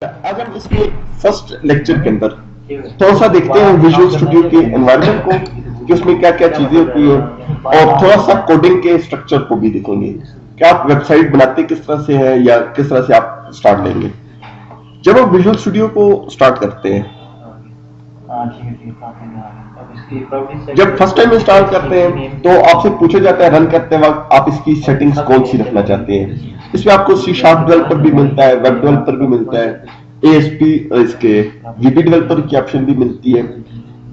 आज हम इसके फर्स्ट लेक्चर के अंदर थोड़ा सा देखते हैं विजुअल स्टूडियो के एनवायरनमेंट को कि उसमें क्या क्या चीजें होती हैं और थोड़ा सा कोडिंग के स्ट्रक्चर को भी देखेंगे कि आप वेबसाइट बनाते किस तरह से है या किस तरह से आप स्टार्ट लेंगे। जब आप विजुअल स्टूडियो को स्टार्ट करते हैं, जब फर्स्ट टाइम इंस्टॉल करते हैं तो आपसे पूछा जाता है रन करते वक्त आप इसकी सेटिंग्स कौन सी रखना चाहते हैं। इसमें आपको C# डेवलपर भी मिलता है, वेब डेवलपर भी मिलता है, ASP इसके VB डेवलपर की ऑप्शन भी मिलती है।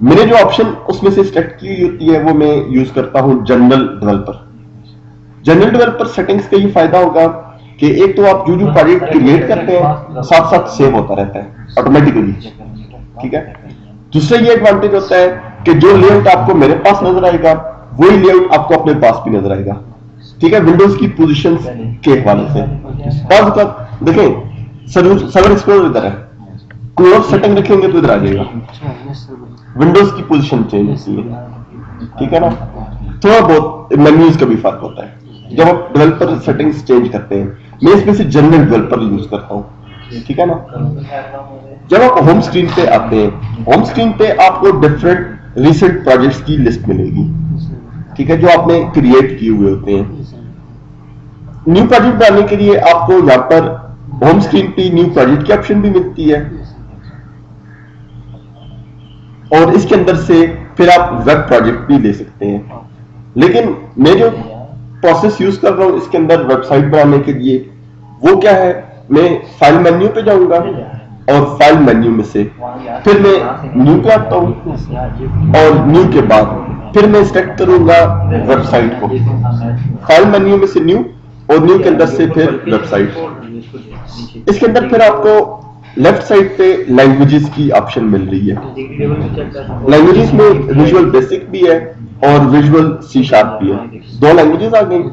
मैंने जो ऑप्शन उसमें से सिलेक्ट की होती है वो मैं यूज करता हूं general developer. General developer settings का ये फायदा होगा कि एक तो आप जो प्रोजेक्ट क्रिएट करते हैं साथ साथ सेव होता रहता है ऑटोमेटिकली, ठीक है। दूसरा ये एडवांटेज होता है कि जो लेआउट आपको मेरे पास नजर आएगा वही लेआउट आपको अपने पास भी नजर आएगा, ठीक है, विंडोज की पोजीशंस के हवाले से। देखें सर्वर एक्सप्लोरर इधर है, कोई और सेटिंग रखेंगे तो इधर आ जाएगा, विंडोज की पोजीशन चेंज होती है, ठीक है ना। थोड़ा बहुत मेन्यूज का भी फर्क होता है जब आप डेवलपर सेटिंग्स चेंज करते हैं। मैं इसमें से जनरल डेवलपर यूज करता हूँ, ठीक है ना। जब आप होम स्क्रीन पे आते हैं, होम स्क्रीन पे आपको डिफरेंट रिसेंट प्रोजेक्ट्स की लिस्ट मिलेगी, ठीक है, जो आपने क्रिएट किए हुए होते हैं। न्यू प्रोजेक्ट डालने के लिए आपको यहाँ पर होम स्क्रीन पे न्यू प्रोजेक्ट की ऑप्शन भी मिलती है और इसके अंदर से फिर आप वेब प्रोजेक्ट भी ले सकते हैं। लेकिन मैं जो प्रोसेस यूज कर रहा हूं इसके अंदर वेबसाइट बनाने के लिए वो क्या है, मैं फाइल मेन्यू पे जाऊंगा और फाइल मेन्यू में से फिर मैं न्यू पे आता हूं और न्यू के बाद फिर मैं सिलेक्ट करूंगा वेबसाइट को, फाइल मेन्यू में से न्यू और न्यू के अंदर से फिर वेबसाइट। इसके अंदर फिर आपको लेफ्ट साइड पे लैंग्वेजेस की ऑप्शन मिल रही है। लैंग्वेजेस में विजुअल बेसिक भी है और विजुअल C# भी है, दो लैंग्वेजेस आ गई।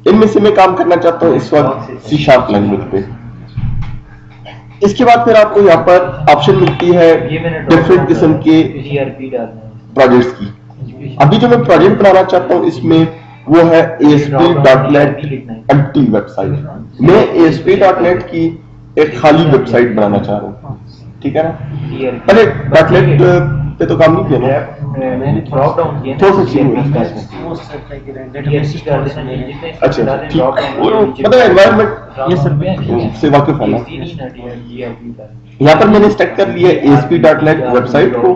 इनमें से मैं काम करना चाहता हूं इस वक्त C# लैंग्वेज पे। इसके बाद फिर आपको यहाँ पर ऑप्शन मिलती है डिफरेंट किस्म के प्रोजेक्ट्स की। अभी जो मैं प्रोजेक्ट बनाना चाहता हूँ इसमें वो है ASP.NET एम्प्टी वेबसाइट। मैं ASP.NET की एक खाली वेबसाइट बनाना चाह रहा हूँ, ठीक है ना। पहले .NET पे तो काम नहीं किया ना, अच्छा ठीक, मतलब एनवायरनमेंट से वाकिफ है ना। यहाँ पर मैंने स्टार्ट कर लिया ASP.NET वेबसाइट को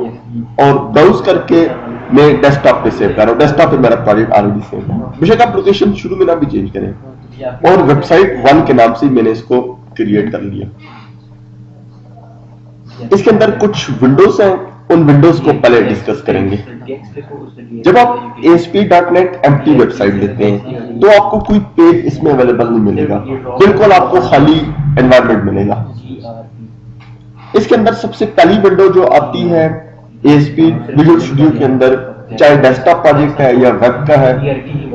और ब्राउज करके मैं डेस्कटॉप पे सेव कर रहा हूँ। डेस्कटॉप पे मेरा प्रोजेक्ट ऑलरेडी सेव है, बेशक आप लोकेशन शुरू में ना भी चेंज करें। और वेबसाइट 1 के नाम से मैंने इसको क्रिएट कर लिया। इसके अंदर कुछ विंडोज हैं, उन विंडोज को पहले डिस्कस करेंगे। जब आप ASP.NET एम्प्टी वेबसाइट लेते हैं तो आपको कोई पेज इसमें अवेलेबल नहीं मिलेगा, बिल्कुल आपको खाली एनवायरनमेंट मिलेगा। इसके अंदर सबसे पहली विंडो जो आती है ASP विजुअल स्टूडियो के अंदर, चाहे डेस्कटॉप प्रोजेक्ट है या वेब का है,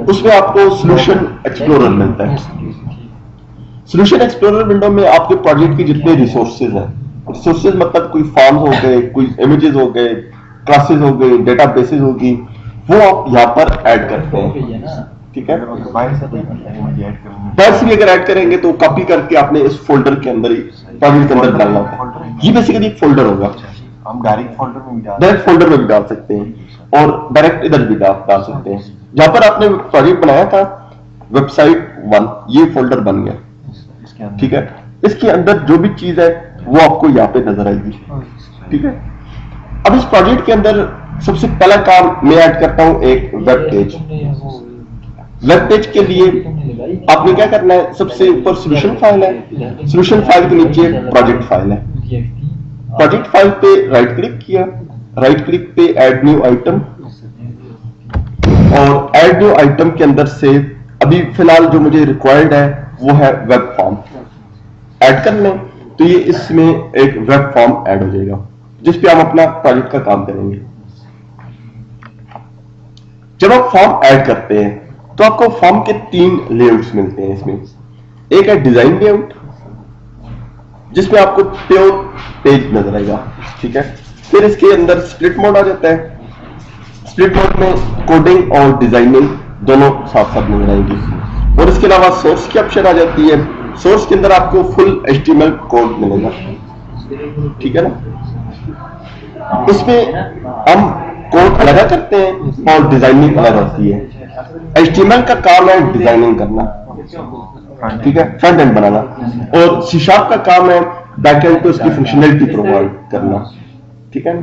उसमें आपको सॉल्यूशन एक्सप्लोरर मिलता है। सॉल्यूशन एक्सप्लोरर विंडो में आपके प्रोजेक्ट के जितने रिसोर्सेज हैं, रिसोर्सेज मतलब कोई फॉर्म्स हो गए, कोई इमेजेस हो गए, क्लासेस हो गई, डेटाबेसेस होगी, वो आप यहाँ पर ऐड करते हैं, ठीक है। बाहर से भी अगर ऐड करेंगे तो कॉपी करके आपने इस फोल्डर के अंदर ही प्रोजेक्ट के अंदर डालना होता है। ये बेसिकली एक फोल्डर होगा, हम डायरेक्ट फोल्डर में भी डाल सकते हैं और डायरेक्ट इधर भी डाल सकते हैं। जहां पर आपने प्रोजेक्ट बनाया था वेबसाइट 1, ये फोल्डर बन गया, ठीक है। इसके अंदर जो भी चीज है वो आपको यहाँ पे नजर आएगी, ठीक है। अब इस प्रोजेक्ट के अंदर सबसे पहला काम मैं ऐड करता हूं एक वेब पेज। वेब पेज के लिए आपने क्या करना है, सबसे ऊपर सॉल्यूशन फाइल है, सॉल्यूशन फाइल के नीचे प्रोजेक्ट फाइल है। प्रोजेक्ट फाइल पे राइट क्लिक किया, राइट क्लिक पे ऐड न्यू आइटम, और ऐड न्यू आइटम के अंदर से अभी फिलहाल जो मुझे रिक्वायर्ड है वो है वेब फॉर्म। ऐड कर लें तो ये इसमें एक वेब फॉर्म ऐड हो जाएगा जिस पे हम अपना प्रोजेक्ट का काम करेंगे। जब आप फॉर्म ऐड करते हैं तो आपको फॉर्म के 3 लेआउट्स मिलते हैं इसमें। एक है डिजाइन लेआउट जिसमें आपको प्योर पेज नजर आएगा, ठीक है। फिर इसके अंदर स्प्लिट मोड आ जाता है, स्प्लिट मोड में कोडिंग और डिजाइनिंग दोनों साथ साथ नजर आएंगी। और इसके अलावा सोर्स की ऑप्शन आ जाती है, सोर्स के अंदर आपको फुल HTML कोड मिलेगा, ठीक है ना। इसमें हम कोड अलग करते हैं और डिजाइनिंग अलग होती है। HTML का काम है डिजाइनिंग करना, ठीक है, फ्रंट एंड बनाना, और C# का काम है बैक एंड पे उसकी फंक्शनैलिटी प्रोवाइड करना, ठीक है ना।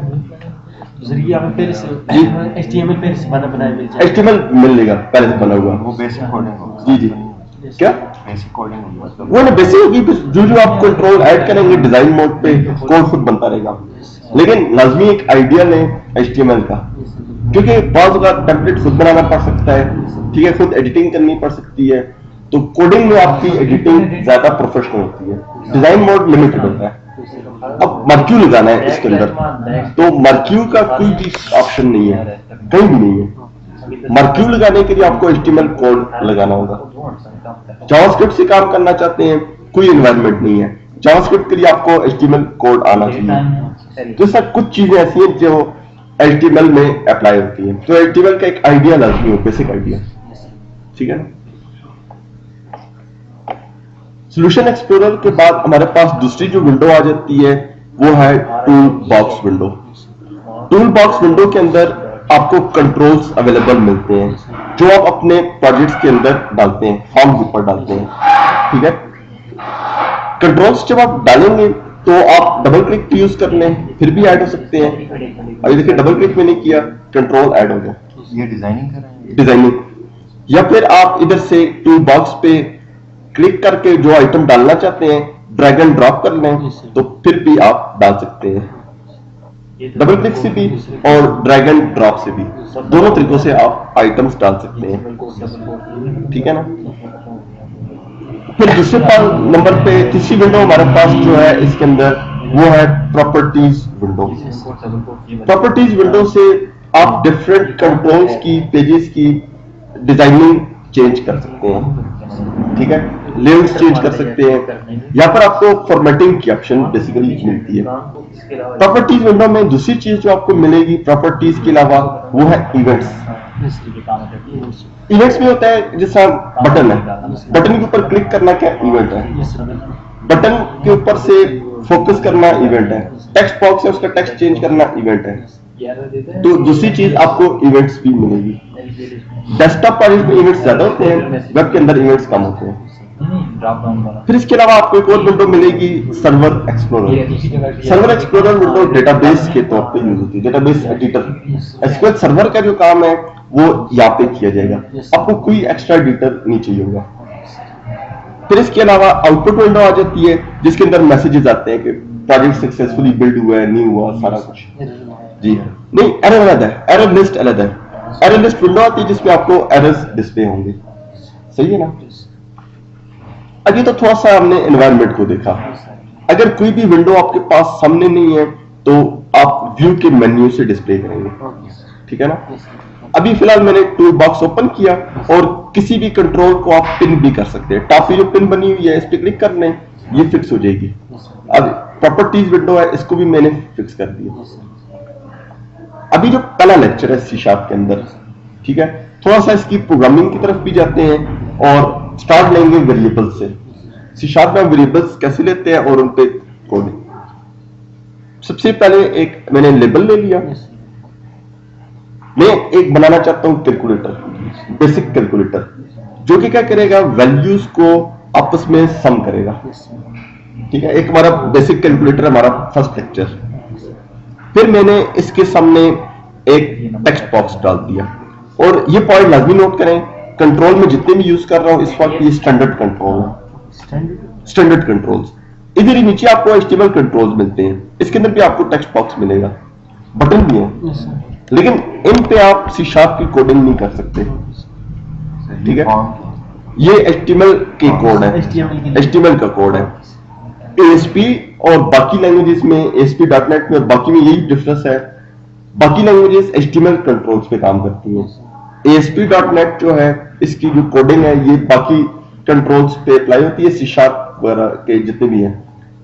HTML मिल लेगा पहले से बना हुआ, वो बेसिक कोडिंग होगा। जी जी, क्या बेसिक कोडिंग होगी, मतलब वो ना बेसिक होगी, जो आप कंट्रोल ऐड करेंगे डिजाइन मोड पे कोड खुद बनता रहेगा। लेकिन लाजमी एक आइडिया लें HTML का, क्योंकि बहुत का टेम्पलेट खुद बनाना पड़ सकता है, ठीक है, खुद एडिटिंग करनी पड़ सकती है, तो कोडिंग में आपकी एडिटिंग ज्यादा प्रोफेशनल होती है, डिजाइन मोड लिमिटेड होता है। अब मर्क्यू लगाना है इसके अंदर, तो मर्क्यू का कोई भी ऑप्शन नहीं है, कहीं भी नहीं है। मर्क्यू लगाने के लिए आपको HTML कोड लगाना होगा। जावास्क्रिप्ट से काम करना चाहते हैं, कोई एनवायरनमेंट नहीं है, जावास्क्रिप्ट के लिए आपको HTML कोड आना चाहिए। तो सर कुछ चीजें ऐसी हैं जो HTML में अप्लाई होती है, तो HTML का एक आइडिया लाजमी हो, बेसिक आइडिया, ठीक है ना। सॉल्यूशन एक्सप्लोरर के बाद हमारे पास दूसरी जो विंडो आ जाती है वो है tool box window. Tool box window के अंदर आपको कंट्रोल्स अवेलेबल मिलते हैं जो आप अपने प्रोजेक्ट्स के अंदर डालते हैं, फॉर्म के ऊपर डालते हैं, ठीक है। कंट्रोल्स जब आप डालेंगे तो आप डबल क्लिक यूज कर लें, फिर भी ऐड हो सकते हैं। अभी देखिए डबल क्लिक मैंने किया, कंट्रोल ऐड हो गया, ये डिजाइनिंग कर रहे हैं, डिजाइनिंग। या फिर आप इधर से टूल बॉक्स पे क्लिक करके जो आइटम डालना चाहते हैं ड्रैग एंड ड्रॉप कर लें, तो फिर भी आप डाल सकते हैं। डबल क्लिक से भी और ड्रैग एंड ड्रॉप से भी, दोनों तरीकों से आप आइटम्स डाल सकते हैं, ठीक है ना। फिर दूसरे नंबर पे तीसरी विंडो हमारे पास जो है इसके अंदर वो है प्रॉपर्टीज विंडो। प्रॉपर्टीज विंडो से आप डिफरेंट कंट्रोल्स की, पेजेस की डिजाइनिंग चेंज कर सकते हैं, ठीक है, लेआउट्स चेंज कर सकते हैं। यहाँ पर आपको फॉर्मेटिंग की ऑप्शन बेसिकली मिलती है। प्रॉपर्टीज विंडो में दूसरी चीज जो आपको मिलेगी प्रॉपर्टीज के अलावा वो है इवेंट्स। इवेंट्स में होता है जैसा बटन है, बटन के ऊपर क्लिक करना क्या इवेंट है, बटन के ऊपर से फोकस करना इवेंट है, टेक्स्ट बॉक्स है उसका टेक्स्ट चेंज करना इवेंट है। तो दूसरी चीज आपको इवेंट्स भी मिलेगी। डेस्कटॉप पर इसमें इवेंट्स ज्यादा होते हैं, वेब के अंदर इवेंट्स कम होते हैं। फिर इसके अलावा आपको एक और विंडो मिलेगी server explorer. Server explorer window database के तौर पे यूज होती है, डेटाबेस एडिटर। एसक्यूएल सर्वर का जो काम है वो यहाँ पे किया जाएगा, आपको कोई एक्स्ट्रा एडिटर नहीं चाहिए होगा। फिर इसके अलावा आउटपुट विंडो आ जाती है जिसके अंदर मैसेजेस आते हैं कि प्रोजेक्ट सक्सेसफुली बिल्ड हुआ है, नहीं हुआ, सारा कुछ। जी नहीं, एरर अलग है, एरर लिस्ट अलग है। एरर लिस्ट विंडो आती है जिसमें आपको एरर्स डिस्प्ले होंगे, सही है ना। अभी तो थोड़ा सा हमने एनवायरनमेंट को देखा। अगर कोई भी विंडो आपके पास सामने नहीं है तो आप व्यू के मेन्यू से डिस्प्ले करेंगे, ठीक है ना। अभी फिलहाल मैंने टूल बॉक्स ओपन किया और किसी भी कंट्रोल को आप पिन भी कर सकते हैं। टॉप जो पिन बनी हुई है इस पे क्लिक कर लें, ये फिक्स हो जाएगी। अब प्रॉपर्टीज विंडो है इसको भी मैंने फिक्स कर दिया। अभी जो पहला लेक्चर है C# के अंदर, ठीक है, थोड़ा सा इसकी प्रोग्रामिंग की तरफ भी जाते हैं और स्टार्ट लेंगे वेरिएबल से। C# में वेरिएबल्स कैसे लेते हैं और उन पे कोडिंग। सबसे पहले एक मैंने लेबल ले लिया। मैं एक बनाना चाहता हूं कैलकुलेटर, बेसिक कैलकुलेटर, जो कि क्या करेगा, वैल्यूज को आपस में सम करेगा, ठीक है। एक हमारा बेसिक कैलकुलेटर हमारा फर्स्ट लेक्चर। फिर मैंने इसके सामने एक टेक्स्ट बॉक्स डाल दिया और ये पॉइंट लाजमी नोट करें, कंट्रोल में जितने भी यूज कर रहा हूं इस वक्त ये स्टैंडर्ड कंट्रोल है, स्टैंडर्ड कंट्रोल्स। इधर ही नीचे आपको HTML कंट्रोल्स मिलते हैं, इसके अंदर भी आपको टेक्स्ट बॉक्स मिलेगा, बटन भी है, लेकिन इन पे आप C# की कोडिंग नहीं कर सकते, ठीक है। ये HTML के कोड है, HTML का कोड है। ASP और बाकी लैंग्वेजेस में, ASP.NET में और बाकी में यही डिफरेंस है। बाकी लैंग्वेजेस HTML कंट्रोल्स पे काम करती हैं। ASP.NET जो है इसकी जो कोडिंग है ये बाकी कंट्रोल्स पे अप्लाई होती है, C# वगैरह के जितने भी हैं,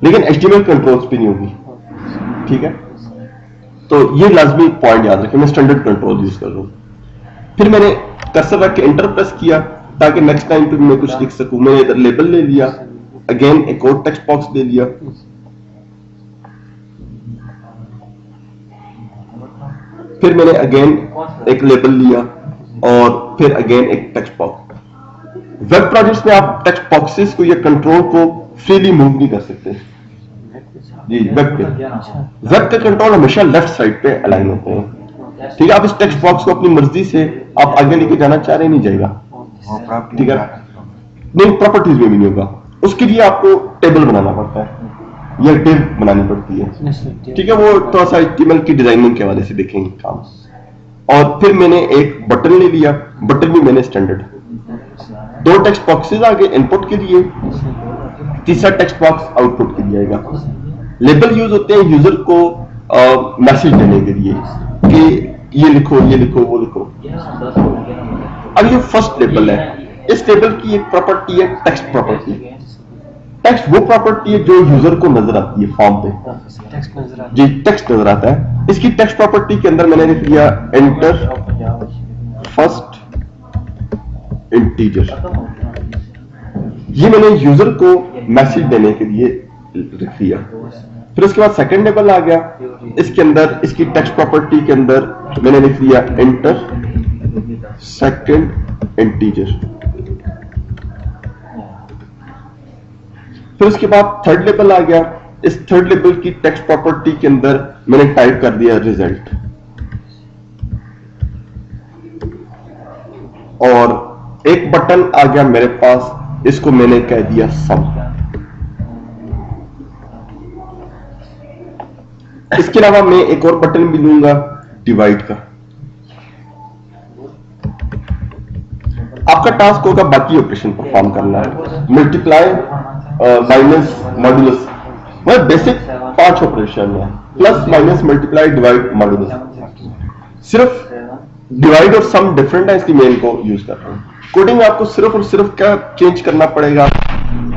लेकिन HTML कंट्रोल्स पे नहीं होगी, ठीक है। तो ये लाजमी पॉइंट याद रखें, मैं स्टैंडर्ड कंट्रोल यूज कर रहा हूँ। फिर मैंने कर्सर रख के एंटर प्रेस किया ताकि नेक्स्ट टाइम पे मैं कुछ लिख सकूं। मैंने इधर लेबल ले लिया, अगेन एक और टेक्स्ट बॉक्स ले लिया। फिर मैंने अगेन एक लेबल लिया और फिर अगेन एक टेक्स्ट बॉक्स। वेब प्रोजेक्ट्स में आप टेक्स्ट बॉक्सेस को या कंट्रोल को फ्रीली मूव नहीं कर सकते जी। वेब का कंट्रोल हमेशा लेफ्ट साइड पे अलाइन होते हैं, ठीक है। आप इस टेक्स्ट बॉक्स को अपनी मर्जी से आप आगे लेके जाना चाह रहे नहीं जाएगा, ठीक है। नहीं, प्रॉपर्टीज में भी नहीं होगा, उसके लिए आपको टेबल बनाना पड़ता है या डिव बनानी पड़ती है, ठीक है। वो थोड़ा सा HTML की डिजाइनिंग के हवाले से देखेंगे काम। और फिर मैंने एक बटन ले लिया, बटन भी मैंने स्टैंडर्ड, 2 टेक्स्ट बॉक्सेस आ गए इनपुट के लिए, तीसरा टेक्स्ट बॉक्स आउटपुट के लिए आएगा। लेबल यूज होते हैं यूजर को मैसेज देने के लिए कि ये लिखो वो लिखो। अब ये फर्स्ट लेबल है, इस लेबल की एक प्रॉपर्टी है टेक्स्ट प्रॉपर्टी। टेक्स्ट वो प्रॉपर्टी है जो यूजर को नजर आती है फॉर्म पे, जी टेक्स्ट नजर आता है। इसकी टेक्स्ट प्रॉपर्टी के अंदर मैंने लिख दिया एंटर फर्स्ट इंटीजर। ये मैंने यूजर को मैसेज देने के लिए लिख दिया। फिर उसके बाद सेकंड लेबल आ गया, इसके अंदर इसकी टेक्स्ट प्रॉपर्टी के अंदर मैंने लिख दिया एंटर सेकंड इंटीजर। फिर उसके बाद थर्ड लेबल आ गया, इस थर्ड लेबल की टेक्स्ट प्रॉपर्टी के अंदर मैंने टाइप कर दिया रिजल्ट। और एक बटन आ गया मेरे पास, इसको मैंने कह दिया सम। इसके अलावा मैं एक और बटन भी लूंगा डिवाइड का। आपका टास्क होगा बाकी ऑपरेशन परफॉर्म करना है, मल्टीप्लाई माइनस मॉड्यूलस, वह बेसिक 5 ऑपरेशन है, plus minus multiply divide modulus. सिर्फ डिवाइड और सम डिफरेंट है, इसलिए मैं इनको यूज कर रहा हूं। कोडिंग आपको सिर्फ और सिर्फ क्या चेंज करना पड़ेगा,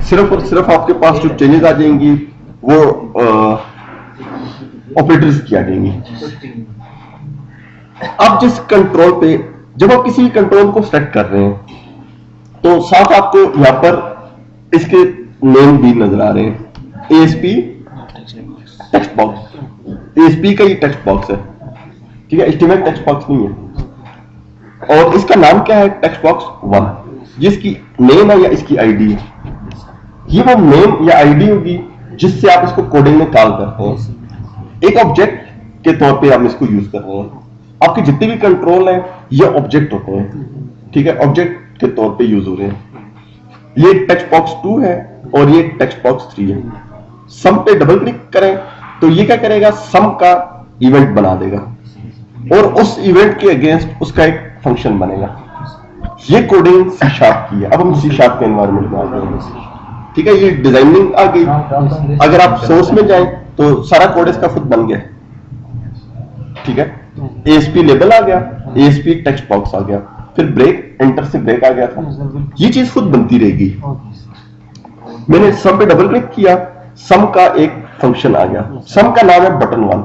सिर्फ और सिर्फ आपके पास जो चेंजेस आ जाएंगी वो ऑपरेटर्स की आ जाएंगी। आप जिस कंट्रोल पे, जब आप किसी कंट्रोल को सेलेक्ट कर रहे हैं तो साथ आपको यहां पर इसके नेम भी नजर आ रहे हैं। ASP टेक्स्ट बॉक्स, ASP का ये टेक्स्ट बॉक्स है, ठीक है, HTML टेक्स्ट बॉक्स नहीं है। और इसका नाम क्या है, टेक्स्ट बॉक्स 1, जिसकी नेम है या इसकी आईडी है। ये वो नेम या आईडी होगी जिससे आप इसको कोडिंग में कॉल करते हैं। एक ऑब्जेक्ट के तौर पे हम इसको यूज कर रहे हैं। आपके जितने भी कंट्रोल है ये ऑब्जेक्ट होते हैं, ठीक है, ऑब्जेक्ट के तौर पे यूज हो रहे हैं। ये टेक्स्ट बॉक्स 2 है और ये टेक्स्ट बॉक्स 3 है। सम पे डबल क्लिक करें तो ये क्या करेगा, सम का इवेंट बना देगा और उस इवेंट के अगेंस्ट उसका एक फंक्शन बनेगा। ये कोडिंग C# की है। अब हम C# के एनवायरनमेंट में आ गए, ठीक है। ये डिजाइनिंग आ गई। अगर आप सोर्स में जाएं तो सारा कोड इसका खुद बन गया, ठीक है। ASP लेबल आ गया, ASP टेक्स्ट बॉक्स आ गया, फिर ब्रेक, एंटर से ब्रेक आ गया था। ये चीज खुद बनती रहेगी। मैंने सम पे डबल क्लिक किया, सम का एक फंक्शन आ गया, सम का नाम है बटन 1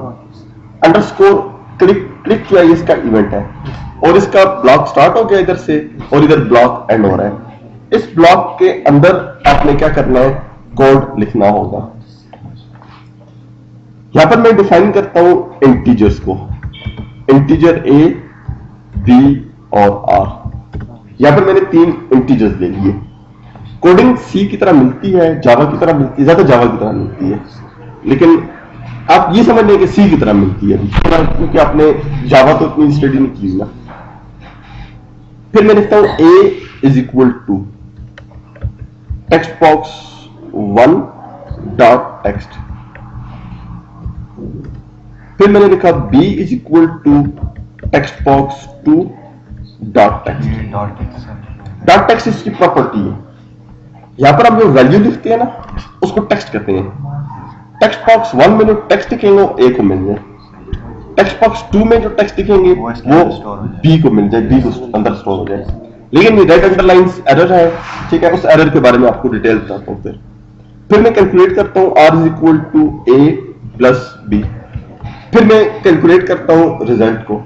अंडरस्कोर क्लिक किया, ये इसका इवेंट है और इसका ब्लॉक स्टार्ट हो गया इधर से और इधर ब्लॉक एंड हो रहा है। इस ब्लॉक के अंदर आपने क्या करना है, कोड लिखना होगा। यहां पर मैं डिफाइन करता हूं इंटीजर्स को, इंटीजर A, B और R। यहां पर मैंने 3 इंटीजर्स ले लिए। कोडिंग C की तरह मिलती है, जावा की तरह मिलती है, ज्यादा जावा की तरह मिलती है, लेकिन आप ये समझ लें कि C की तरह मिलती है, क्योंकि आपने जावा तो इतनी स्टडी नहीं की ना। फिर मैं लिखता हूं A is equal to text box 1 dot text. फिर मैंने लिखा B is equal to text box 2 dot text. Dot text इसकी प्रॉपर्टी है। यहां पर हम जो वैल्यू लिखते हैं ना उसको टेक्स्ट कहते हैं। टेक्स्ट बॉक्स 1 में जो टेक्स्ट दिखेंगे वो A को मिल जाए, टेक्स्ट बॉक्स 2 में जो टेक्स्ट दिखेंगे वो B को मिल जाए, B को अंदर स्टोर हो जाए। लेकिन ये रेड अंडरलाइंस एरर है, ठीक है, उस एरर के बारे में आपको डिटेल बताता हूं। फिर मैं कैलकुलेट करता हूं R is equal to A plus B। फिर मैं कैलकुलेट करता हूं रिजल्ट को।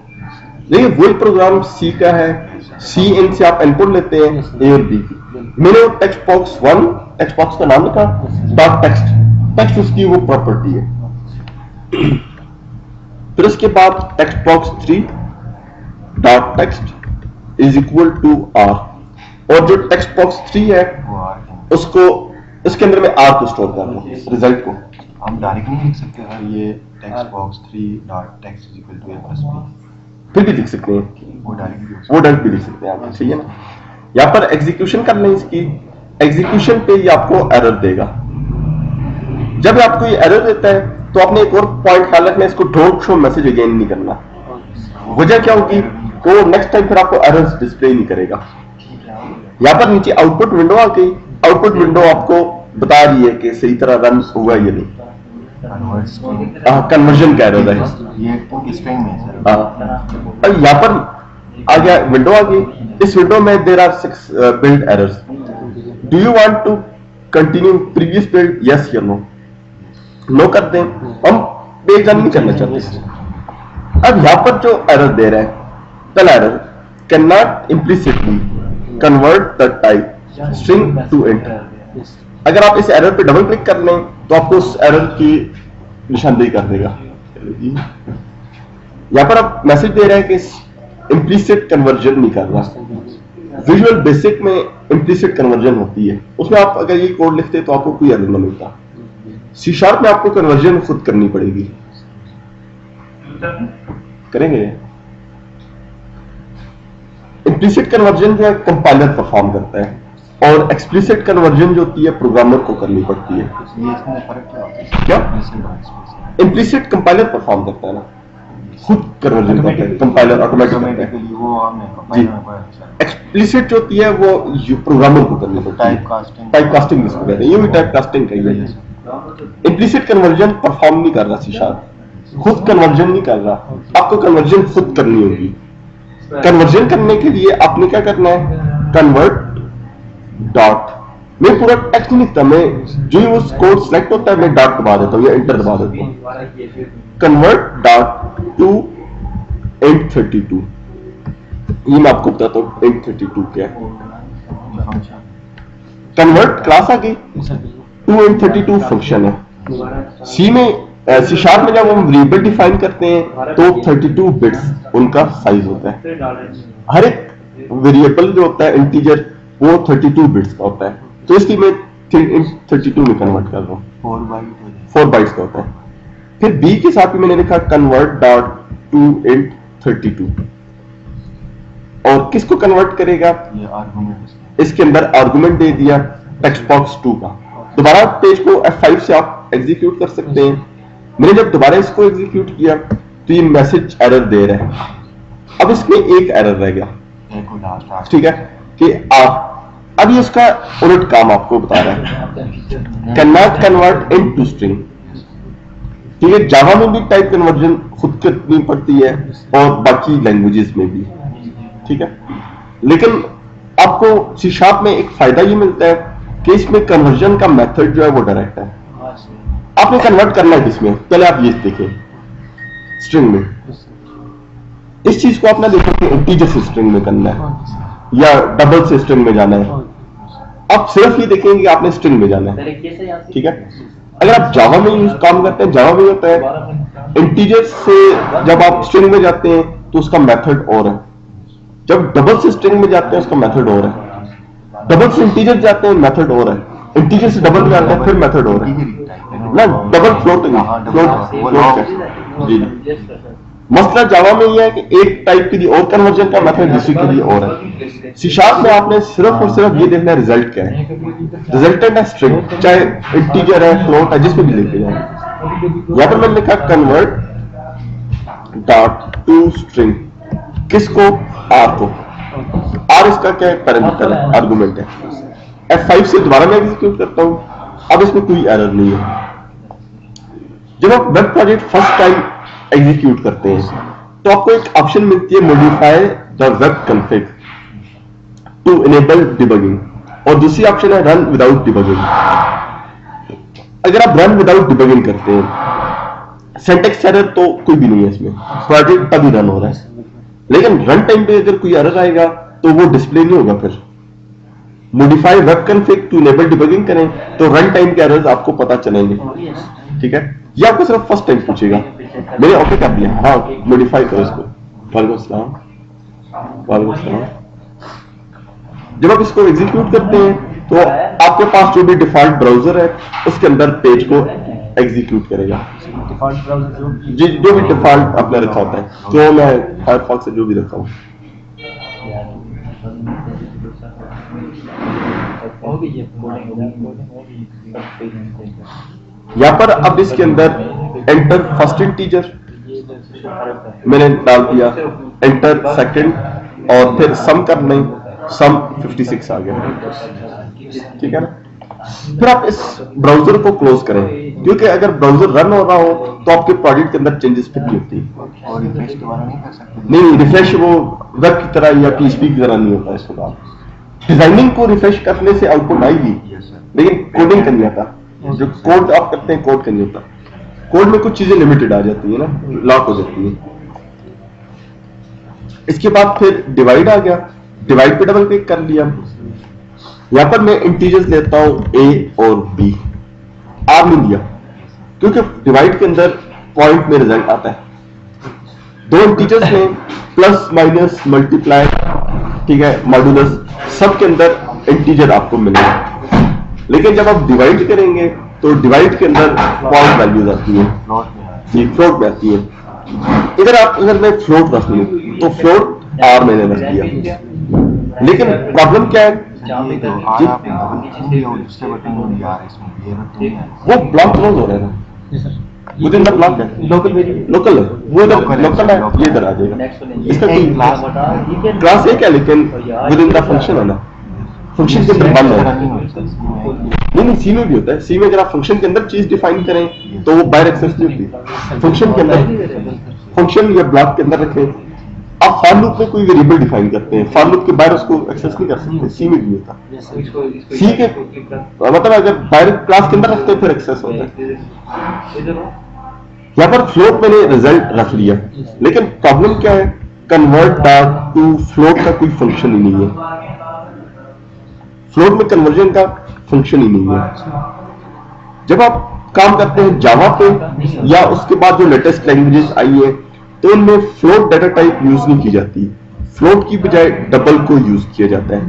देखिए वही प्रोग्राम C का है, Cin से आप इनपुट लेते हैं A और B की। मैंने वो टेक्स्ट बॉक्स 1, टेक्स्ट बॉक्स का नाम लिखा डॉट टेक्स्ट, टेक्स्ट उसकी वो प्रॉपर्टी है। फिर उसके बाद text box 3 dot text is equal to R, और जो टेक्स्ट बॉक्स 3 है वो आर के उसको इसके अंदर मैं आर को स्टोर कर रहा हूँ, रिजल्ट को। हम डायरेक्ट नहीं लिख सकते हैं ये text box 3 dot text is equal to a plus b, फिर भी लिख सकते हैं, वो डायरेक्ट वो डायरेक्ट भी लिख सकते हैं आप, सही है ना। यहाँ पर एग्जीक्यूशन कर लें इसकी, एग्जीक्यूशन पे ये आपको एरर देगा। जब आपको ये एरर देता है तो आपने एक और पॉइंट ख्याल रखना, इसको डोंट शो मैसेज अगेन नहीं करना। वजह क्या होगी, तो नेक्स्ट टाइम फिर आपको एरर्स डिस्प्ले नहीं करेगा। यहाँ पर नीचे आउटपुट विंडो आ गई, आउटपुट विंडो आपको बता रही है कि सही तरह रन हुआ या नहीं, कन्वर्ट स्ट्रिंग, कन्वर्जन का एरर है। ये स्ट्रिंग में है सर। अब यहाँ पर आ गया, विंडो आ गई, इस विंडो में there are 6 build errors. Do you want to continue previous build, yes या नो, नो कर दें, हम पेज रन नहीं करना चाहते। अब यहाँ पर जो एरर दे रहा है, पहला error, can not implicitly convert the type string to int. अगर आप इस एरर पे डबल क्लिक कर लें तो आपको उस एरर की निशानदेही कर देगा। यहां पर आप मैसेज दे रहे हैं कि इम्प्लिसिट कन्वर्जन नहीं कर रहा। विजुअल बेसिक में इम्प्लिसिट कन्वर्जन होती है, उसमें आप अगर ये कोड लिखते तो आपको कोई एरर ना मिलता। सी शार्प में आपको कन्वर्जन खुद करनी पड़ेगी, करेंगे। इम्प्लिसिट कन्वर्जन जो है कंपाइलर परफॉर्म करता है, और एक्सप्लिसिट कन्वर्जन जो होती है प्रोग्रामर को करनी पड़ती है। ये इसमें फर्क क्या होता है? क्या? Implicit और explicit। इम्प्लिसिट कंपाइलर परफॉर्म करता है ना, खुद कन्वर्जन करता है, कंपाइलर ऑटोमेटिक करता है। Automatically वो हमने कंपाइलर में पढ़ा है सर। एक्सप्लिसिट जो होती है वो प्रोग्रामर को करनी पड़ती है। Typecasting। टाइप कास्टिंग जिसको कहते हैं, ये भी टाइप कास्टिंग का ही है। इम्प्लिसिट कन्वर्जन परफॉर्म नहीं कर रहा सी शार्प, खुद कन्वर्जन नहीं कर रहा, आपको कन्वर्जन खुद करनी होगी। कन्वर्जन करने के लिए आपने क्या करना है, कन्वर्ट डॉट, मैं पूरा टेक्स्ट नहीं लिखता, मैं जो ही वो कोड सिलेक्ट होता है मैं डॉट दबा देता हूँ या इंटर दबा देता हूँ। कन्वर्ट डॉट टू इंट 32, ये मैं आपको बताता हूँ इंट 32 क्या है। कन्वर्ट क्लास आ गई, टू इंट 32 फंक्शन है। सी में सी शार्प में जब हम वेरिएबल डिफाइन करते हैं तो 32 बिट्स उनका साइज होता है। हर एक वेरिएबल जो होता है इंटीजर वो 32 बिट्स का होता है, तो इसलिए मैं 32 में कन्वर्ट कर रहा हूँ, 4 बाइट्स का होता है। फिर बी के साथ भी मैंने लिखा कन्वर्ट डॉट टू इंट 32, और किसको कन्वर्ट करेगा, ये आर्गुमेंट इसके अंदर आर्गुमेंट दे दिया टेक्स्ट बॉक्स 2 का। दोबारा पेज को F5 से आप एग्जीक्यूट कर सकते हैं। मैंने जब दोबारा इसको एग्जीक्यूट किया तो ये मैसेज एरर दे रहा है। अब इसमें एक एरर रह गया, ठीक है, कि अब ये उसका उलट काम आपको बता रहा है, can not convert into string. ठीक है, जावा में भी टाइप कन्वर्जन खुद करनी पड़ती है और बाकी लैंग्वेजेस में भी, ठीक है। लेकिन आपको सी शार्प में एक फायदा ये मिलता है कि इसमें कन्वर्जन का मेथड जो है वो डायरेक्ट है। आपने कन्वर्ट करना है किसमें, पहले आप ये देखें, स्ट्रिंग में। इस चीज को आपने देखा कि इंटीजर से स्ट्रिंग में करना है या डबल से स्ट्रिंग में जाना है। आप सिर्फ ये देखेंगे कि आपने स्ट्रिंग में जाना है, ठीक है। अगर आप जावा में यूज काम करते हैं, जावा में होता है इंटीजर से जब आप स्ट्रिंग में जाते हैं तो उसका मेथड और है, जब डबल से स्ट्रिंग में जाते हैं उसका मेथड और है, डबल से इंटीजर जाते हैं मेथड और है, इंटीजर से डबल में जाते हैं फिर मेथड और है ना, डबल फ्लोटिंग जी। मसला जावा में यह है कि एक टाइप के लिए और कन्वर्जन का मेथड दूसरे के लिए और है। सी शार्प में आपने सिर्फ और सिर्फ ये देखना है रिजल्ट क्या है, रिजल्टेंट है स्ट्रिंग, चाहे इंटीजर है फ्लोट है जिसमें भी लेके जाए। यहां पर मैंने लिखा कन्वर्ट डॉट टू स्ट्रिंग, किसको, आर को। आर इसका क्या है, पैरामीटर है, आर्गुमेंट है। F5 से दोबारा मैं एग्जीक्यूट करता हूं, अब इसमें कोई एरर नहीं है। जब आप web project first time execute करते हैं तो आपको एक ऑप्शन मिलती है modify the web config to enable debugging, और दूसरी ऑप्शन है रन विदाउट डिबगिंग। अगर आप रन विदाउट डिबगिंग करते हैं, सिंटैक्स एरर तो कोई भी नहीं है इसमें, प्रोजेक्ट तभी रन हो रहा है। लेकिन रन टाइम पे अगर कोई एरर आएगा तो वो डिस्प्ले नहीं होगा। फिर modify web config to enable debugging करें तो रन टाइम के एरर्स आपको पता चलेंगे, ठीक है। ये आपको सिर्फ फर्स्ट टाइम पूछेगा मैंने ओके कर दिया, हाँ मॉडिफाई करो इसको। वालेकुम अस्सलाम, वालेकुम अस्सलाम। जब आप इसको एग्जीक्यूट करते हैं तो आपके पास जो भी डिफॉल्ट ब्राउजर है उसके अंदर पेज को एग्जीक्यूट करेगा। डिफॉल्ट ब्राउज़र जो भी डिफॉल्ट आपने रखा होता है, जो मैं फायरफॉक्स से जो भी रखा हूँ। यहाँ पर अब इसके अंदर एंटर फर्स्ट इंटीजर मैंने डाल दिया, एंटर सेकंड और फिर सम करना ही, सम 56 आ गया, ठीक है ना। फिर आप इस ब्राउजर को क्लोज करें, क्योंकि अगर ब्राउजर रन हो रहा हो तो आपके प्रोजेक्ट के अंदर चेंजेस फिर नहीं होती। और रिफ्रेश दोबारा नहीं कर सकते? नहीं, रिफ्रेश वो वेब की तरह या पीएचपी की तरह नहीं होता इसके बाद। डिजाइनिंग को रिफ्रेश करने से आउटपुट आएगी, लेकिन कोडिंग करनी आता, जो कोड आप करते हैं कोड करनी होता। कोड में कुछ चीजें लिमिटेड आ जाती है ना, लॉक हो जाती है। इसके बाद फिर डिवाइड आ गया, डिवाइड पे डबल क्लिक कर लिया। यहां पर मैं इंटीजर्स लेता हूं ए और बी, आर नहीं लिया क्योंकि डिवाइड के अंदर पॉइंट में रिजल्ट आता है। दो इंटीजर्स में प्लस माइनस मल्टीप्लाई, ठीक है, मॉड्यूलस, सब के अंदर इंटीजर आपको मिलेगा। लेकिन जब आप डिवाइड करेंगे तो डिवाइड के अंदर पॉइंट वैल्यूज आती है, जी फ्लोट में आती है। इधर आप अगर मैं फ्लोट रख लूं तो फ्लोट आर मैंने रख दिया, लेकिन प्रॉब्लम क्या है, वो ब्लॉक क्लोज हो रहा है ना, विद इन द ब्लॉक है, लोकल है, वो इधर लोकल है, ये इधर आ जाएगा। इसका कोई क्लास एक है लेकिन विद इन द फंक्शन है ना, फंक्शन के अंदर बंद है। नहीं, सी में भी होता है। सी में अगर आप फंक्शन के अंदर चीज डिफाइन करें तो वो बाहर एक्सेस नहीं होती। फंक्शन के अंदर, फंक्शन या ब्लॉक के अंदर रखें। आप फॉर लूप में कोई वेरिएबल डिफाइन करते हैं, फॉर लूप के बाहर उसको एक्सेस नहीं कर सकते, सी में भी होता। सी के मतलब अगर बाहर क्लास के अंदर रखते हैं फिर एक्सेस होता है। यहाँ पर फ्लोट मैंने रिजल्ट रख लिया, लेकिन प्रॉब्लम क्या है, कन्वर्ट डॉट टू फ्लोट का कोई फंक्शन ही नहीं है। फ्लोट में कन्वर्जन का फंक्शन ही नहीं है। जब आप काम करते हैं जावा पे या उसके बाद जो लेटेस्ट लैंग्वेजेस आई है तो उनमें फ्लोट डाटा टाइप यूज नहीं की जाती। फ्लोट की बजाय डबल को यूज किया जाता है।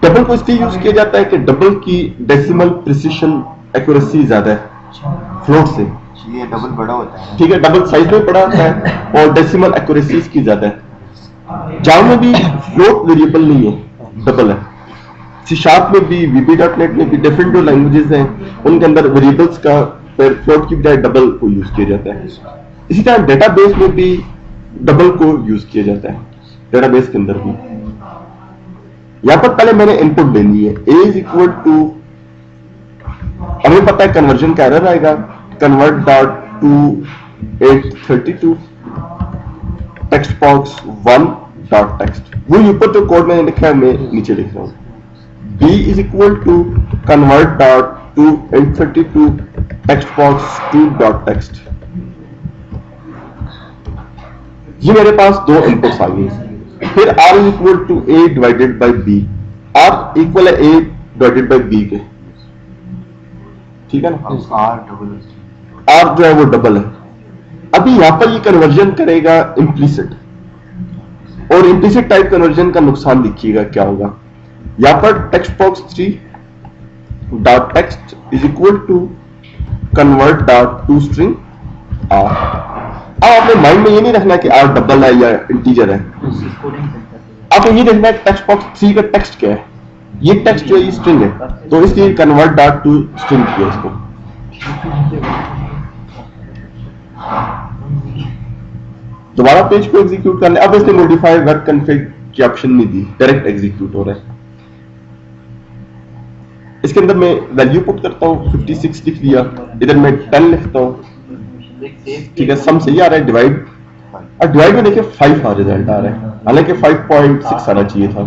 डबल को इसलिए यूज किया जाता है कि डबल की डेसिमल प्रिसिशन एक्यूरेसी ज्यादा है फ्लोट से। ये डबल बड़ा होता है, ठीक है, डबल साइज में बड़ा होता है और डेसिमल एक्यूरेसी की ज्यादा है। जावा में भी फ्लोट वेरिएबल नहीं है, डबल है। सी शार्प में भी, VB.NET में भी, डिफरेंट जो लैंग्वेजेस हैं उनके अंदर वेरिएबल्स का फिर फ्लोट की बजाय डबल को यूज किया जाता है। इसी तरह डेटाबेस में भी डबल को यूज किया जाता है, डेटाबेस के अंदर भी। यहां पर पहले मैंने इनपुट लेनी है, a इज इक्वल टू, हमें पता है कन्वर्जन का एरर आएगा, convert dot to 832 text box 1 dot text. वो ऊपर जो कोड मैंने लिखा है मैं नीचे लिख रहा हूं। b is equal to convert dot to 832 text box 2 dot text. ये मेरे पास दो इनपुट्स आ गए। फिर r is equal to a divided by b, r equal है a डिवाइडेड बाई b के, ठीक है ना। r जो है वो डबल है। अभी यहां पर ये कन्वर्जन करेगा इम्प्लीसिट, और इम्प्लीसिट टाइप कन्वर्जन का नुकसान देखिएगा क्या होगा। यहां पर text box 3 dot text is equal to convert dot to string r। अब आपने माइंड में ये नहीं रखना कि r डबल है या इंटीजर है, आपने ये देखना है टेक्स्ट बॉक्स 3 का टेक्स्ट क्या है। ये टेक्स्ट जो है ये स्ट्रिंग है, तो इसलिए कन्वर्ट डॉट टू स्ट्रिंग किया इसको। दोबारा पेज को एग्जीक्यूट करने, अब इसने मॉडिफाई वेब कॉन्फ़िग की ऑप्शन नहीं दी, डायरेक्ट एग्जीक्यूट हो रहा है। इसके अंदर मैं वैल्यू पुट करता हूं, 56 लिख लिया, इधर मैं 10 लिखता हूं, ठीक है, सम सही आ रहा है। डिवाइड, और डिवाइड में देखिए 5 रिजल्ट आ रहा है, हालांकि 5.6 आना चाहिए था।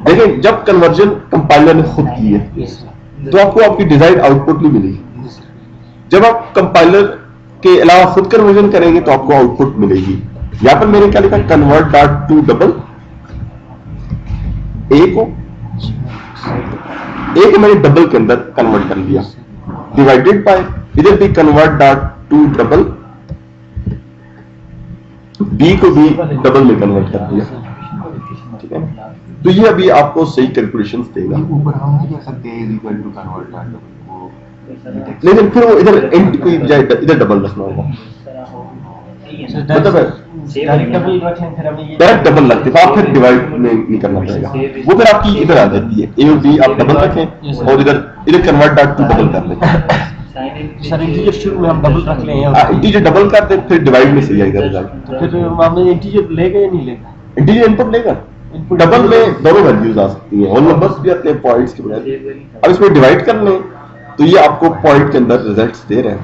लेकिन जब कन्वर्जन कंपाइलर ने खुद की है तो आपको आपकी डिजाइन आउटपुट नहीं मिलेगी। जब आप कंपाइलर के अलावा खुद कन्वर्जन करेंगे तो आपको आउटपुट मिलेगी। यहां पर मैंने क्या लिखा, कन्वर्ट डॉट टू डबल, ए को मैंने डबल के अंदर कन्वर्ट कर लिया, डिवाइडेड बाय, इधर भी convert dot to double, B को भी डबल में कन्वर्ट कर दिया, ठीक है। तो ये अभी आपको सही कैलकुलेशंस देगा। ऊपर हम नहीं कह सकते इज इक्वल टू कन्वर्ट कर दो वो, लेकिन फिर वो इधर इंट की बजाय इधर डबल रखना होगा, मतलब डबल रखें फिर हमें ये डायरेक्ट डबल लगती है, आप फिर डिवाइड नहीं करना पड़ेगा, वो फिर आपकी इधर आ जाती है, ए और बी आप डबल रखें और इधर कन्वर्ट डॉट टू डबल कर लें। सर इंटीजर शुरू में हम डबल रख लें और इंटीजर डबल कर दे, फिर डिवाइड में सही आएगा रिजल्ट। तो फिर हमने इंटीजर लेगा या नहीं लेगा? इंटीजर इनपुट लेगा, डबल में दोनों वैल्यूज आ सकती हैं, होल नंबर्स भी आते हैं पॉइंट्स के बजाय। अब इसमें डिवाइड कर लें तो ये आपको पॉइंट के अंदर रिजल्ट्स दे रहे हैं,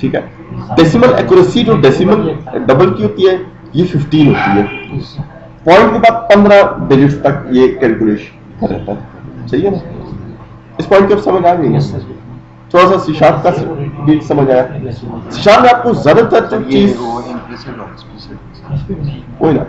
ठीक है। डेसिमल एक्यूरेसी जो डेसिमल डबल की होती है ये 15 होती है, पॉइंट के बाद 15 डिजिट्स तक ये कैलकुलेशन रहता है, सही है ना। इस पॉइंट की अब समझ आ गई है, थोड़ा सा C# का भी समझ आया। C# में आपको ज्यादातर ये चीज वो इम्प्लिसिट और एक्सप्लिसिट वही ना,